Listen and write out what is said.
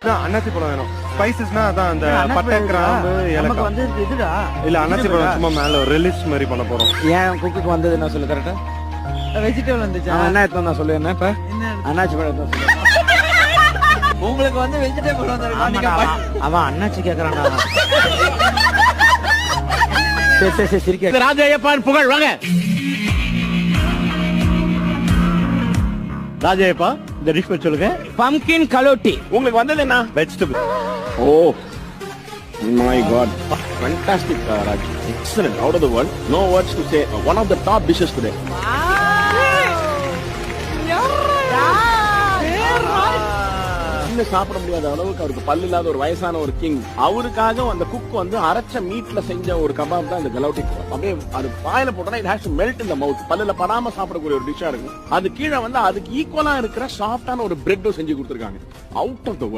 அன்னாசி பழம் வேணும். ஸ்பைசஸ்னா அதான் அந்த பட்டை கிராம்பு ஏலக்காய் வந்து இதுடா. இல்ல அன்னாசி பழம் சும்மா மேல ரிலீஸ் மாதிரி பண்ண போறோம். ஏன் குக்குக்கு வந்தது நான் சொல்லு கரெக்டா. வெஜிடபிள் வந்துச்சு. என்ன எடுத்து நான் சொல்லுவேன் இப்ப அண்ணாச்சி பழம் தான் சொல்லுவேன். உங்களுக்கு வந்து வெஜிடபிள் வந்திருக்கு. அவன் அண்ணாச்சி கேக்குறான்டா. சரி சரி சரி சிரிக்க. ராஜையப்பான் புகழ் வாங்க. ராஜையப்பா இந்த டிஷ் பத்தி சொல்லுங்க. பம்கின் கலோட்டி. உங்களுக்கு வந்தது என்ன? Vegetable. Oh my god, fantastic Raj, excellent, out of the world, no words to say, one of the top dishes today. சாப்பிட முடியாத அளவுக்கு அவருக்கு பல்லு இல்லாத ஒரு வயசான ஒரு கிங், அவருக்காக அந்த குக் வந்து அரைச்ச மீட்ல செஞ்ச ஒரு கபாப் தான் இந்த கலௌட்டி. அப்படியே அது வாயில போட்டோம்னா it has to melt in the mouth. பல்லுல படாம சாப்பிடக்கூடிய ஒரு டிஷ்ஷா இருக்கும். அது கீழே வந்து அதுக்கு ஈக்குவலா இருக்கிற சாஃப்டான ஒரு பிரெட்டும் செஞ்சு கொடுத்துருக்காங்க. Out of the world.